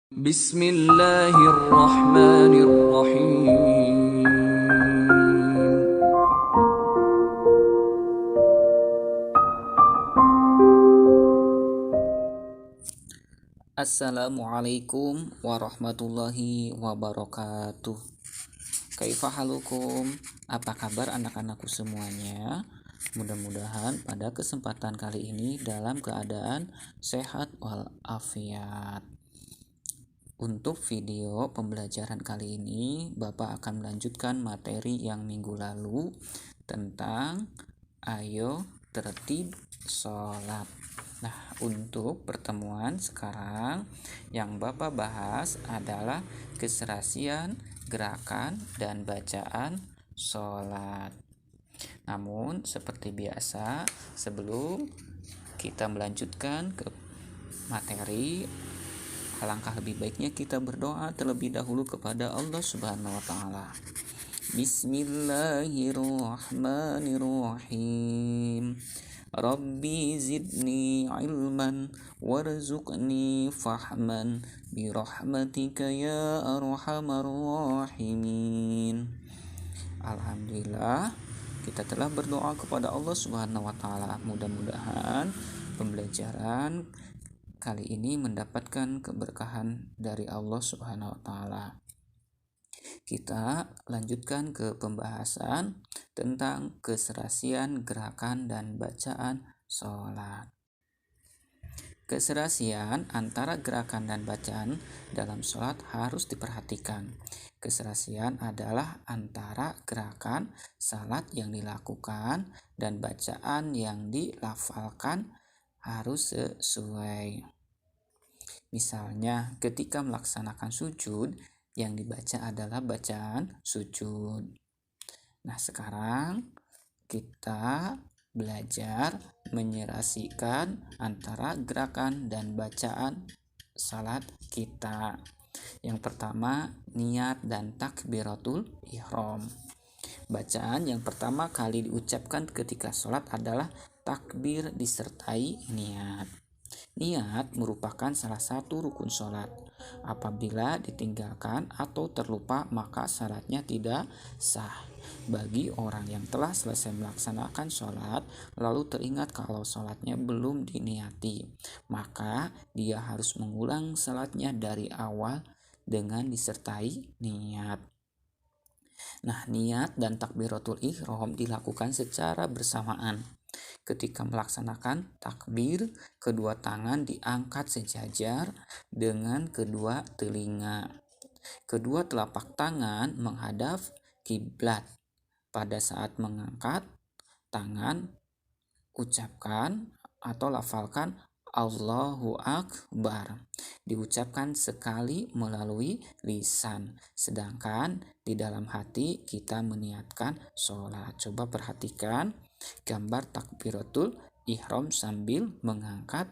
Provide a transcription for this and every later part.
Bismillahirrahmanirrahim. Assalamualaikum warahmatullahi wabarakatuh. Kaifa halukum? Apa kabar anak-anakku semuanya? Mudah-mudahan pada kesempatan kali ini dalam keadaan sehat walafiat. Untuk video pembelajaran kali ini, Bapak akan melanjutkan materi yang minggu lalu tentang ayo tertib sholat. Nah, untuk pertemuan sekarang yang Bapak bahas adalah keserasian, gerakan, dan bacaan sholat. Namun, seperti biasa, sebelum kita melanjutkan ke materi, alangkah lebih baiknya kita berdoa terlebih dahulu kepada Allah Subhanahu wa taala. Bismillahirrahmanirrahim. Rabbi zidni ilman warzuqni fahman birahmatika ya arhamar rahimin. Alhamdulillah, kita telah berdoa kepada Allah Subhanahu wa taala. Mudah-mudahan pembelajaran kali ini mendapatkan keberkahan dari Allah Subhanahu wa taala. Kita lanjutkan ke pembahasan tentang keserasian gerakan dan bacaan sholat. Keserasian antara gerakan dan bacaan dalam sholat harus diperhatikan. Keserasian adalah antara gerakan salat yang dilakukan dan bacaan yang dilafalkan harus sesuai. Misalnya, ketika melaksanakan sujud, yang dibaca adalah bacaan sujud. Nah, sekarang kita belajar menyerasikan antara gerakan dan bacaan salat kita. Yang pertama, niat dan takbiratul ihram. Bacaan yang pertama kali diucapkan ketika sholat adalah takbir disertai niat. Niat merupakan salah satu rukun sholat. Apabila ditinggalkan atau terlupa, maka syaratnya tidak sah. Bagi orang yang telah selesai melaksanakan sholat, lalu teringat kalau sholatnya belum diniati, maka dia harus mengulang sholatnya dari awal dengan disertai niat. Nah, niat dan takbiratul ihram dilakukan secara bersamaan. Ketika melaksanakan takbir, kedua tangan diangkat sejajar dengan kedua telinga. Kedua telapak tangan menghadap kiblat. Pada saat mengangkat tangan, ucapkan atau lafalkan Allahu Akbar. Diucapkan sekali melalui lisan, sedangkan di dalam hati kita meniatkan sholat. Coba perhatikan gambar takbiratul ihram sambil mengangkat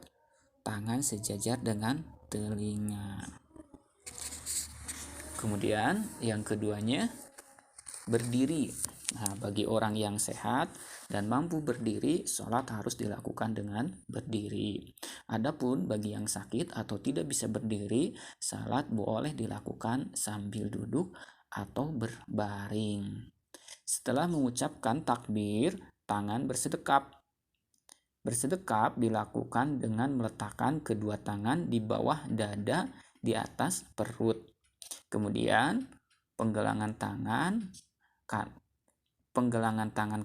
tangan sejajar dengan telinga. Kemudian yang keduanya, berdiri. Nah, bagi orang yang sehat dan mampu berdiri, sholat harus dilakukan dengan berdiri. Adapun bagi yang sakit atau tidak bisa berdiri, sholat boleh dilakukan sambil duduk atau berbaring. Setelah mengucapkan takbir, tangan bersedekap. Bersedekap dilakukan dengan meletakkan kedua tangan di bawah dada di atas perut. Kemudian penggelangan tangan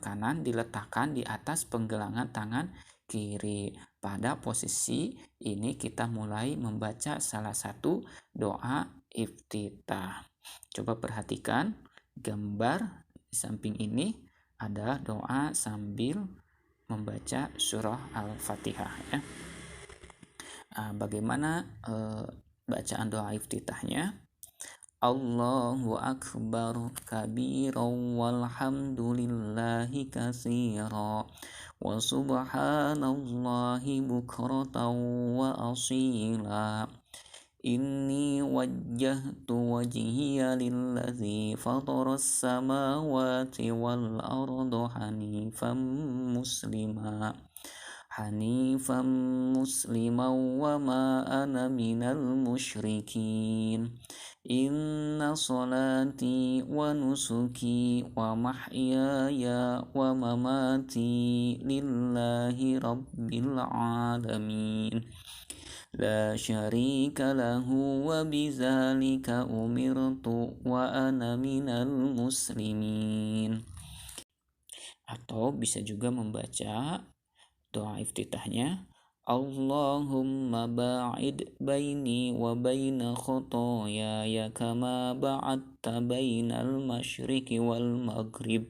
kanan diletakkan di atas penggelangan tangan kiri. Pada posisi ini kita mulai membaca salah satu doa iftitah. Coba perhatikan gambar di samping ini ada doa sambil membaca surah Al-Fatihah ya. Bagaimana bacaan doa iftitahnya? Allahu akbar kabiran walhamdulillahi katsira wa subhanallahi bukratan wa asila. Inni wajjahtu wajhiya lillazi fataras samawati wal arda hanifan muslima hanifan musliman wa ma ana minal musyrikin. Inna salati wa nusuki wa mahyaya wa mamati lillahi rabbil alamin. La syarika lahu wa bizalika umirtu wa ana minal muslimin. Atau bisa juga membaca doa iftitahnya, Allahumma ba'id baini wa baina khotoyaya kama ba'adta bainal masyriqi wal maghrib.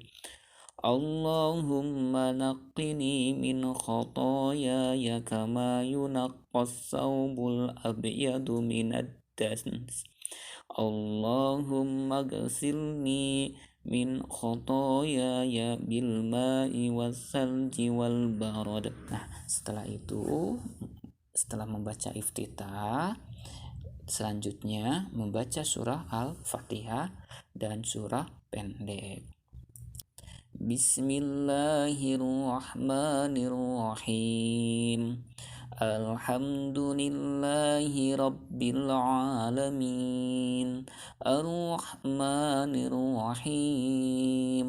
Allahumma naqqini min khotoyaya kama yunaqqas thawbul abyadu minad dans. Allahumma ghsilni min khotoyaya bil ma'i wassalji wal barad. Nah, setelah itu, setelah membaca iftitah, selanjutnya membaca surah Al-Fatihah dan surah pendek. Bismillahirrahmanirrahim. Alhamdulillahi rabbil alamin. Ar-Rahmanir-Rahim.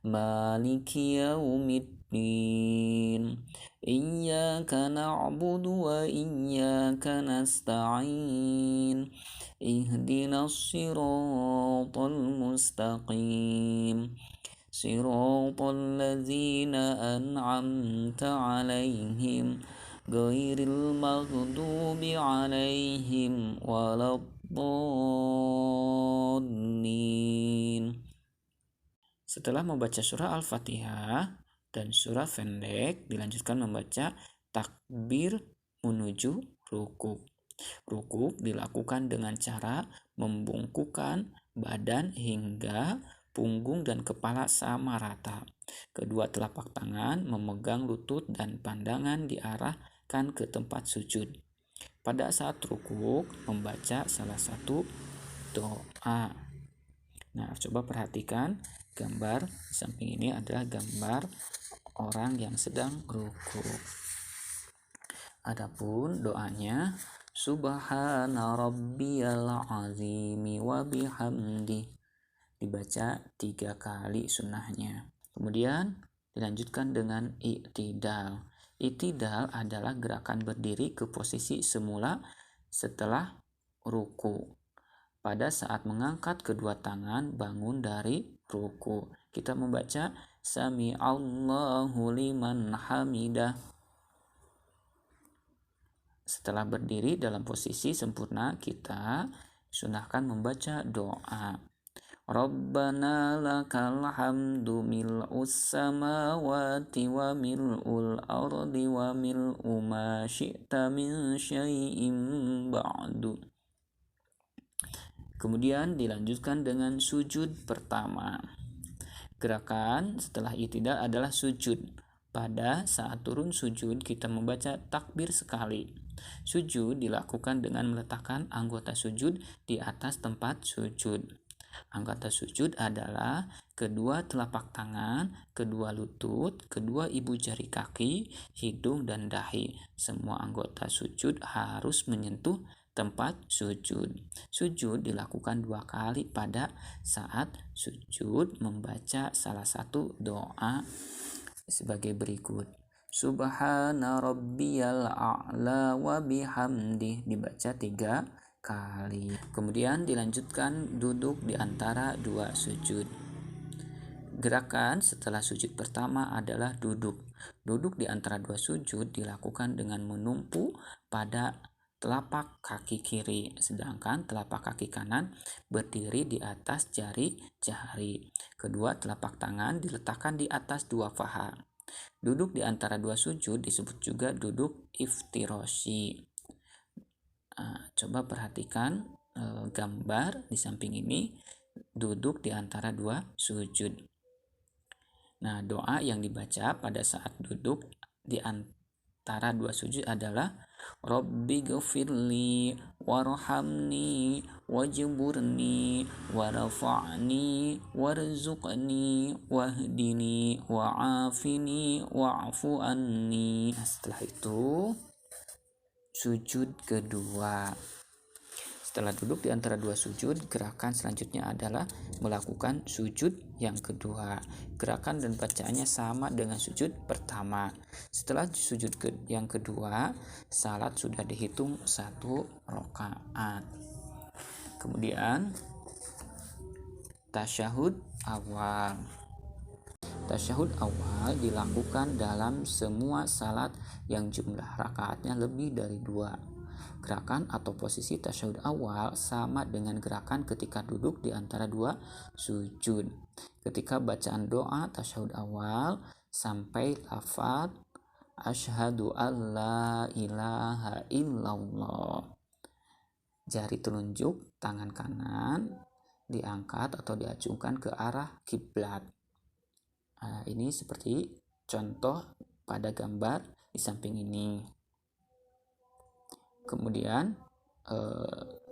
Maliki yaumiddin. Iyyaka na'budu wa iyyaka nasta'in. Ihdinas siratal mustaqim. Siratal ladzina an'amta 'alaihim ghairil maghdubi 'alaihim waladdallin. Setelah membaca surah Al-Fatihah dan surah pendek, dilanjutkan membaca takbir menuju rukuk. Rukuk dilakukan dengan cara membungkukkan badan hingga punggung dan kepala sama rata. Kedua telapak tangan memegang lutut dan pandangan diarahkan ke tempat sujud. Pada saat rukuk, membaca salah satu doa. Nah, coba perhatikan gambar di samping ini adalah gambar orang yang sedang rukuk. Adapun doanya, Subhana rabbiyal azimi wa bihamdi, dibaca 3 kali sunnahnya. Kemudian dilanjutkan dengan i'tidal. I'tidal adalah gerakan berdiri ke posisi semula setelah ruku. Pada saat mengangkat kedua tangan bangun dari ruku, kita membaca Sami Allahu liman hamidah. Setelah berdiri dalam posisi sempurna, kita sunahkan membaca doa. Rabbana lakal hamdu mil'us samawati wa mil'ul ardi wa mil'u ma syi'ta min syai'in ba'du. Kemudian dilanjutkan dengan sujud pertama. Gerakan setelah i'tidal adalah sujud. Pada saat turun sujud, kita membaca takbir sekali. Sujud dilakukan dengan meletakkan anggota sujud di atas tempat sujud. Anggota sujud adalah kedua telapak tangan, kedua lutut, kedua ibu jari kaki, hidung, dan dahi. Semua anggota sujud harus menyentuh tempat sujud. Sujud dilakukan 2 kali pada saat sujud, membaca salah satu doa sebagai berikut. Subhana rabbiyal a'la wa bihamdih, dibaca 3 kali. Kemudian dilanjutkan duduk di antara 2 sujud. Gerakan setelah sujud pertama adalah duduk. Duduk di antara 2 sujud dilakukan dengan menumpu pada telapak kaki kiri, sedangkan telapak kaki kanan berdiri di atas jari-jari. Kedua telapak tangan diletakkan di atas 2 paha. Duduk di antara 2 sujud disebut juga duduk iftiroshi. Coba perhatikan gambar di samping ini, duduk di antara 2 sujud. Nah, doa yang dibaca pada saat duduk di antara 2 sujud adalah Rabbi ghfirli warhamni wajburni warfa'ni warzuqni wahdini wa'afini wa'fu anni. Nah, setelah itu sujud kedua. Setelah duduk di antara dua sujud, gerakan selanjutnya adalah melakukan sujud yang kedua. Gerakan dan bacaannya sama dengan sujud pertama. Setelah sujud yang kedua, salat sudah dihitung 1 rakaat. Kemudian tasyahud awal. Tasyahud awal dilakukan dalam semua salat yang jumlah rakaatnya lebih dari 2. Gerakan atau posisi tasyahud awal sama dengan gerakan ketika duduk di antara dua sujud. Ketika bacaan doa tasyahud awal sampai lafaz asyhadu alla ilaha illallah. Jari telunjuk tangan kanan diangkat atau diacungkan ke arah kiblat. Ini seperti contoh pada gambar di samping ini. Kemudian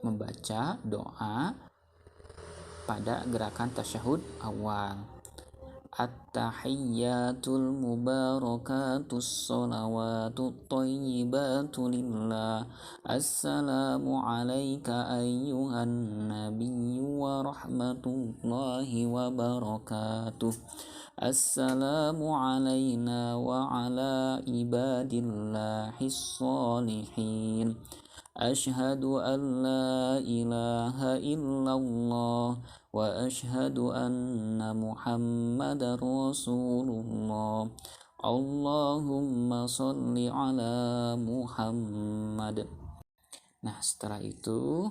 membaca doa pada gerakan tasyahud awal. At-tahiyyatul mubarakatus sholawatut thayyibatu lillah. Assalamu alayka ayyuhan nabiyyu wa rahmatullahi wa barakatuh. Assalamu alayna wa ala ibadillahis sholihin. Ashhadu an la ilaha illallah wa ashhadu anna muhammadar rasulullah. Allahumma sholli ala Muhammad. Nah, setelah itu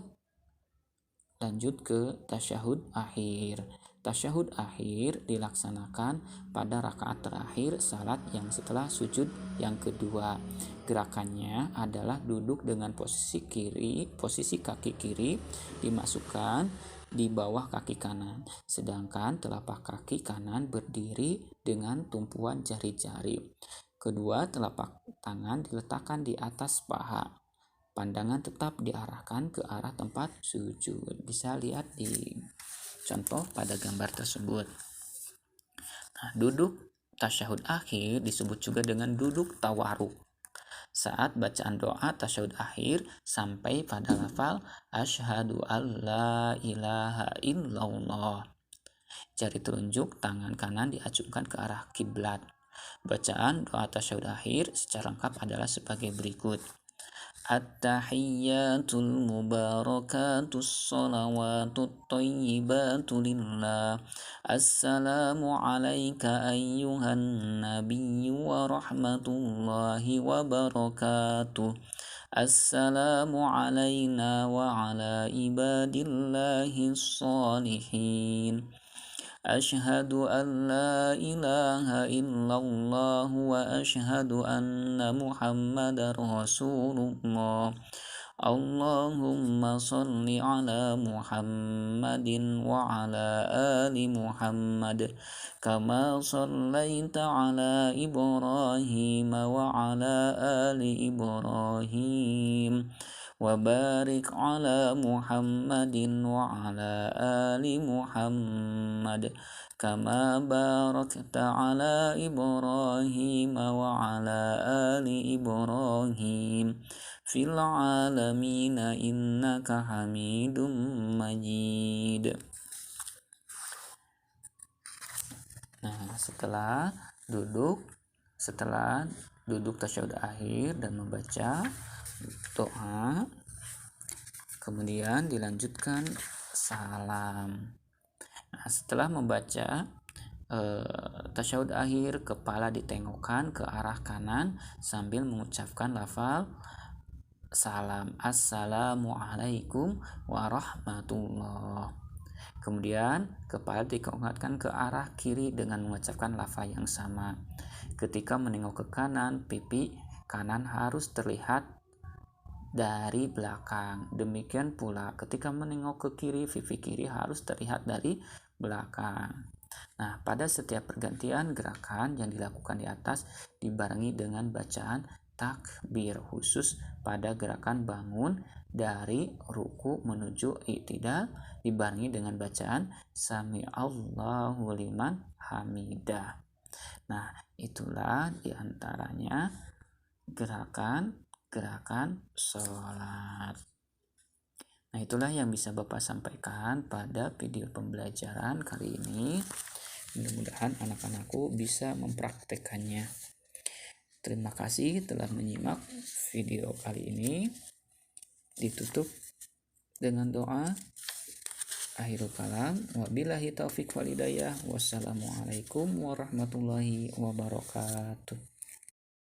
lanjut ke tasyahud akhir. Tasyahud akhir dilaksanakan pada rakaat terakhir salat yang setelah sujud yang kedua. Gerakannya adalah duduk dengan posisi kaki kiri dimasukkan di bawah kaki kanan, sedangkan telapak kaki kanan berdiri dengan tumpuan jari-jari. Kedua telapak tangan diletakkan di atas paha. Pandangan tetap diarahkan ke arah tempat sujud. Bisa lihat di contoh pada gambar tersebut. Nah, duduk tasyahud akhir disebut juga dengan duduk tawaruk. Saat bacaan doa tasyahud akhir sampai pada lafal asyhadu alla ilaha illallah. Jari telunjuk tangan kanan diacungkan ke arah kiblat. Bacaan doa tasyahud akhir secara lengkap adalah sebagai berikut. At-tahiyyatul mubarakatus sholawatut thayyibatu lillah. Assalamu alayka ayyuhan nabiyyu wa rahmatullahi wa barakatuh. Assalamu alayna wa ala ibadillahis sholihin. Ashhadu an la ilaha illallah wa ashhadu anna muhammadar rasulullah. Allahumma sholli ala Muhammadin wa ala ali Muhammad kama shallaita ala Ibrahim wa ala ali Ibrahim wa barik ala Muhammadin wa ala ali Muhammad kama barakta ala Ibrahim wa ala ali Ibrahim fil alamin innaka Hamidum Majid. Nah, setelah duduk tasyahud akhir dan membaca doa, kemudian dilanjutkan salam. Nah, setelah membaca tasyahud akhir, kepala ditengokkan ke arah kanan sambil mengucapkan lafal salam. Assalamualaikum warahmatullah. Kemudian kepala ditengokkan ke arah kiri dengan mengucapkan lafal yang sama. Ketika menengok ke kanan, pipi kanan harus terlihat dari belakang. Demikian pula ketika menengok ke kiri, pipi kiri harus terlihat dari belakang. Nah, pada setiap pergantian gerakan yang dilakukan di atas dibarengi dengan bacaan takbir, khusus pada gerakan bangun dari ruku menuju i'tidal dibarengi dengan bacaan sami Allahu liman hamidah. Nah, itulah diantaranya gerakan sholat. Nah, itulah yang bisa Bapak sampaikan pada video pembelajaran kali ini. Mudah-mudahan anak-anakku bisa mempraktekannya. Terima kasih telah menyimak video kali ini. Ditutup dengan doa. Akhirul kalam. Wabillahi taufiq wal hidayah. Wassalamualaikum warahmatullahi wabarakatuh.